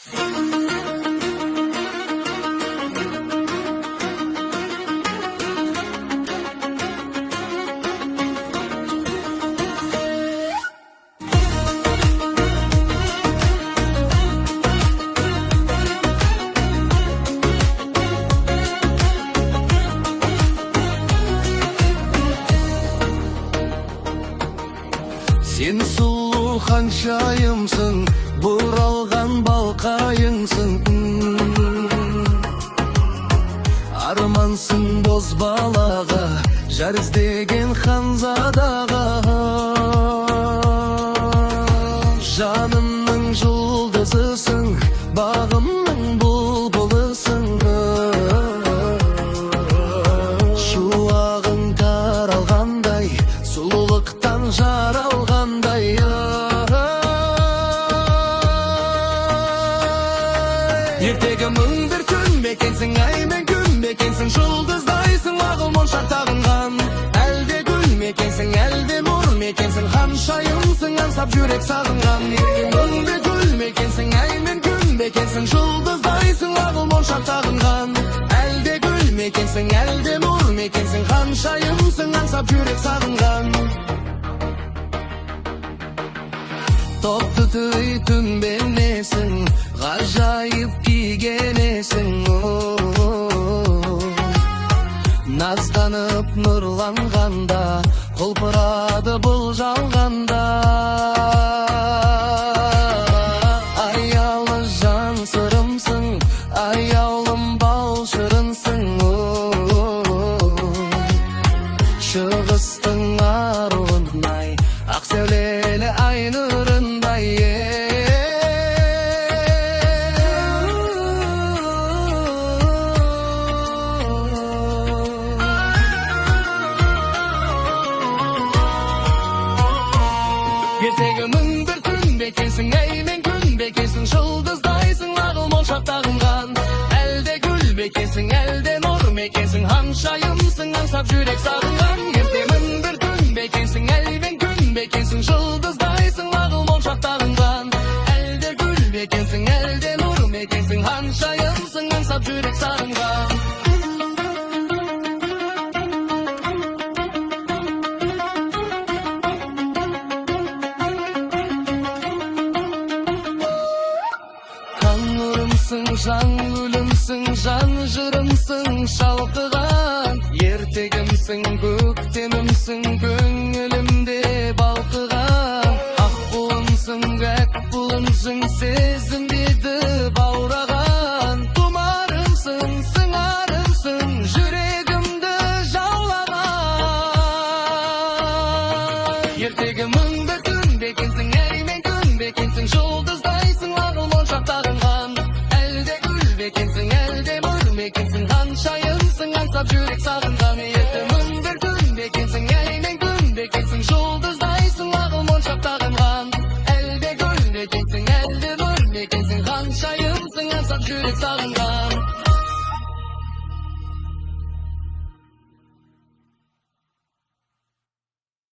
Сен сұлу ханшайымсың, бұралған балқайыңсың. Армансың боз балаға, жар іздеген ханзадаға. Жанымның жұлдызысың, бағымның бұлбұлысың. Шуағың таралғандай, сұлулықтан жаралғандай. Ертегі мың бір күн бекенсің, ай мен күн бекенсің, жұлдыздайсың, ағыл моншақ тағынған. Әлде гүл мекенсің, әлде нұр мекенсің, ханшайымсың, аңсап жүрек сағынған. Ертегі мың бір гүл мекенсің, ай мен күн бекенсің, жұлдыздайсың, ағыл моншақ тағынған. Әлде гүл мекенсің, әлде нұр мекенсің, ханшайымсың, аңсап жүрек сағынған. Топты түн бейнесің, ғажайып кигенесің. Назданып нұрланғанда, құлпырады бұл жалғанда. Аялы жан сырымсың, аяулым бал шырынсың. Шығыстың аруындай, ақ сәулелі ай нұрындай. Ертегі мың бір күн бекенсің, ай мен күн бекенсің, жұлдыздайсың, ағыл моншақ тағынған. Әлде гүл бекенсің, әлде нұр мекенсің, ханшайымсың, аңсап жүрек сағынған. Ертегі мың бір күн бекенсің, ай мен күн бекенсің, жұлдыздайсың, ағыл моншақ тағынған. Әлде гүл бекенсің, әлде нұр мекенсің, ханшайымсың, аңсап жүрек сағынған. Жан гүлімсің, жан жырымсың, шалқыған. Ертегімсің, көктемімсің, көңілімде балқыған. Ақ бұлымсың, әк бұлымсың, сезімдеді баураған. Тұмарымсың, сыңарымсың, жүрегімді жаулаған. Ертегі мың бір күн бекенсің, ай мен күн бекенсің, жұлдыздайсың, ағыл моншақ тағынған. Әлде нұр мекенсің, ханшайымсың, аңсап жүрек сағынған. Ертегі мың бір күн бекенсің, ай мен күн бекенсің, жұлдыздайсың, ағыл моншақ тағынған. Әлде гүл мекенсің, әлде нұр мекенсің, ханшайымсың, аңсап жүрек сағынған.